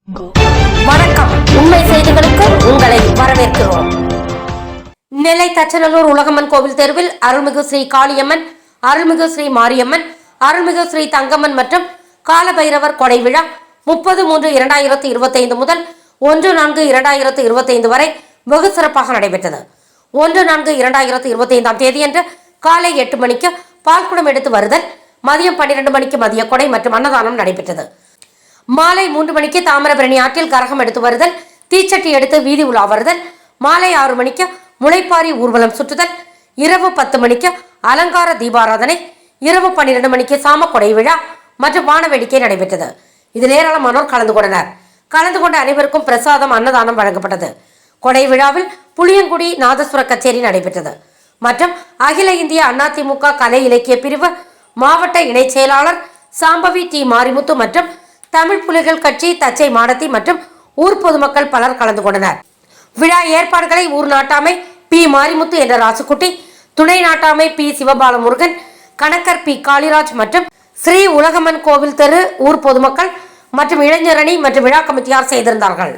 வணக்கம். உண்மை செய்திகளுக்கு உங்களை வரவேற்கிறோம். நெல்லை தச்சநல்லூர் உலகம்மன் கோவில் தெருவில் அருள்மிகு ஸ்ரீ காளியம்மன், அருள்மிகு ஸ்ரீ மாரியம்மன், அருள்மிகு ஸ்ரீ தங்கம்மன் மற்றும் காலபைரவர் கொடை விழா 30/3/2025 முதல் 1/4/2025 வரை வெகு சிறப்பாக நடைபெற்றது. 1/4/2025 தேதியன்று காலை 8 மணிக்கு பால்குடம் எடுத்து வருதல், மதியம் 12 மணிக்கு மதிய கொடை மற்றும் அன்னதானம் நடைபெற்றது. மாலை 3 மணிக்கு தாமிரபரணி ஆற்றில் கரகம் எடுத்து வருதல், தீச்சட்டி எடுத்து வீதி உலா வருதல், மாலை 6 மணிக்கு முளைப்பாரி ஊர்வலம் சுற்றுதல், இரவு 10 மணிக்கு அலங்கார தீபாராதனை, இரவு 12 மணிக்கு சாம கொடை விழா மற்றும் வான வேடிக்கை நடைபெற்றது. இதில் ஏராளமானோர் கலந்து கொண்டனர். கலந்து கொண்ட அனைவருக்கும் பிரசாதம், அன்னதானம் வழங்கப்பட்டது. கொடை விழாவில் புளியங்குடி நாதஸ்வர கச்சேரி நடைபெற்றது மற்றும் அகில இந்திய அதிமுக கலை இலக்கிய பிரிவு மாவட்ட இணை செயலாளர் சாம்பவி டி மாரிமுத்து மற்றும் தமிழ் புலிகள் கட்சி தச்சை மாடத்தி மற்றும் ஊர் பொதுமக்கள் பலர் கலந்து கொண்டனர். விழா ஏற்பாடுகளை ஊர் நாட்டாமை பி மாரிமுத்து என்ற ராசுக்குட்டி, துணை நாட்டாமை பி சிவபாலமுருகன், கணக்கர் பி காளிராஜ் மற்றும் ஸ்ரீ உலகம்மன் கோவில் தெரு ஊர் பொதுமக்கள் மற்றும் இளைஞரணி மற்றும் விழா கமிட்டியார் செய்திருந்தார்கள்.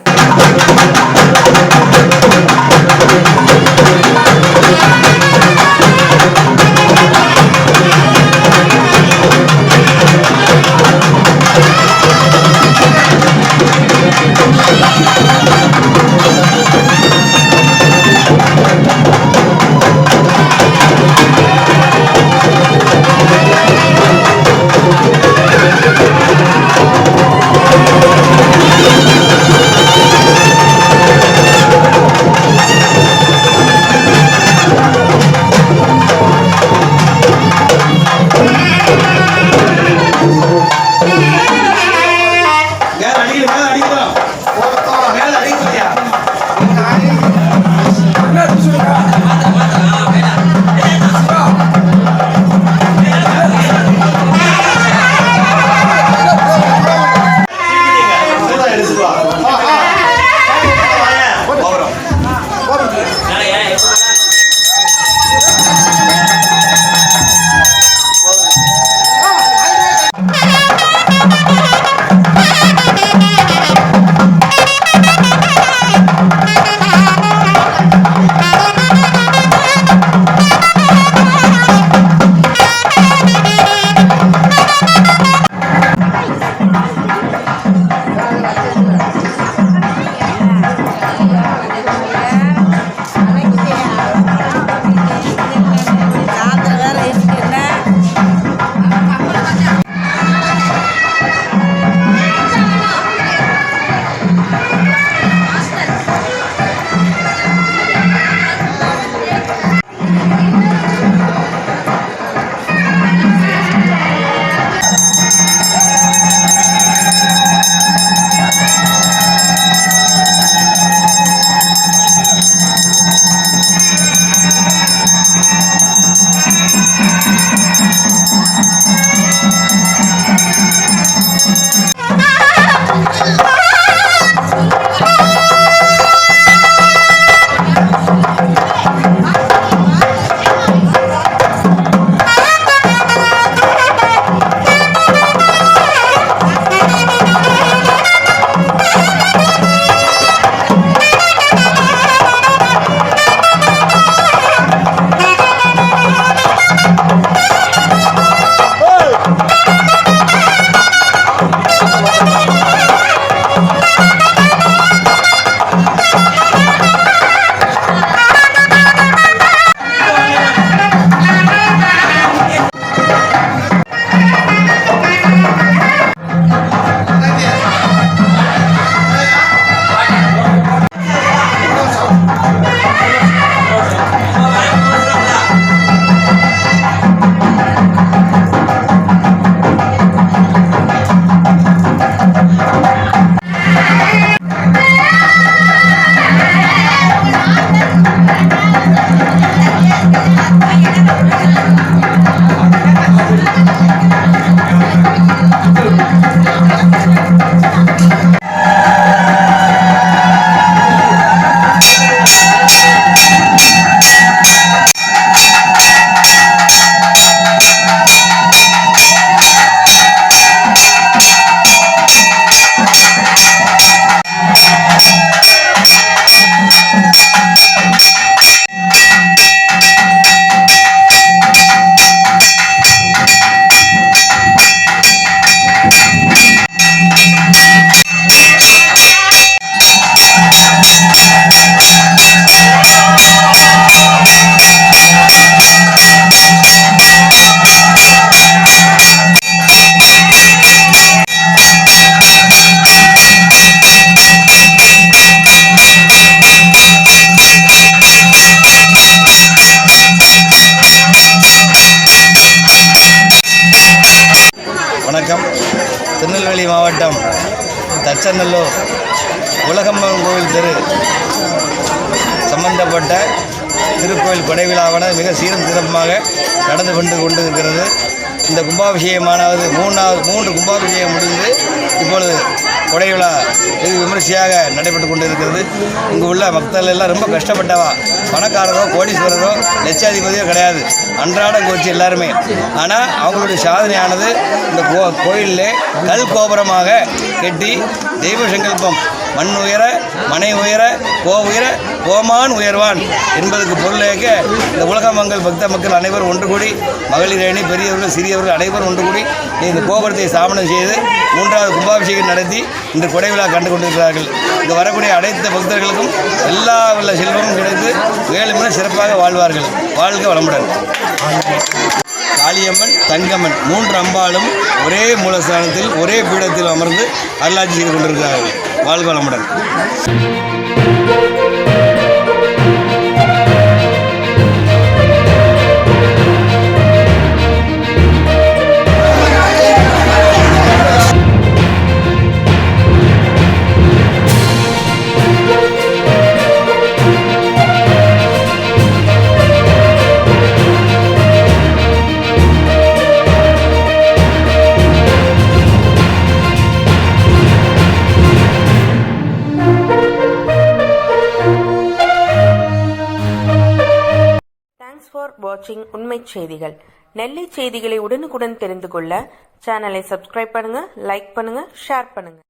ஆச்சநல்லூர் உலகம்மன் கோவில் தெரு சம்பந்தப்பட்ட திருக்கோயில் கொடை விழாவான மிக சீரும் சிறப்பாக நடந்து கொண்டு இருக்கிறது. இந்த கும்பாபிஷேகமானது மூன்று கும்பாபிஷேகம் முடிந்து இப்பொழுது கொடை விழா வெகு விமர்சையாக நடைபெற்று கொண்டு இருக்கிறது. இங்கு உள்ள பக்தர்கள் எல்லாம் ரொம்ப கஷ்டப்பட்டவா, பணக்காரரோ கோடீஸ்வரரோ லட்சாதிபதியோ கிடையாது, அன்றாடம் கோச்சு எல்லாருமே. ஆனால் அவங்களுடைய சாதனையானது இந்த கோயிலில் கல் கோபுரமாக கட்டி தெய்வ சங்கல்பம் மண் உயர மனை உயர உயர கோமான் உயர்வான் என்பதற்கு பொருளாக இந்த உலகமங்கல் பக்த மக்கள் அனைவரும் ஒன்று கூடி மகளிர் அணி பெரியவர்கள் சிறியவர்கள் அனைவரும் ஒன்று கூடி இந்த கோபுரத்தை ஸ்தாபனம் செய்து 3வது கும்பாபிஷேகம் நடத்தி இன்று கொடை விழா கண்டு கொண்டிருக்கிறார்கள். இங்கு வரக்கூடிய அனைத்து பக்தர்களுக்கும் எல்லா உள்ள செல்வமும் கிடைத்து வேலுமே சிறப்பாக வாழ்வார்கள். வாழ்க வளமுடன். காளியம்மன், தங்கம்மன் 3 அம்பாளும் ஒரே மூலஸ்தானத்தில் ஒரே பீடத்தில் அமர்ந்து அருளாட்சி செய்து கொண்டிருக்கிறார்கள். வாழ்க வளமுடன். Thanks for watching உண்மை செய்திகள். நெல்லை செய்திகளை உடனுக்குடன் தெரிந்து கொள்ள சேனலை சப்ஸ்கிரைப் பண்ணுங்க, லைக் பண்ணுங்க, ஷேர் பண்ணுங்க.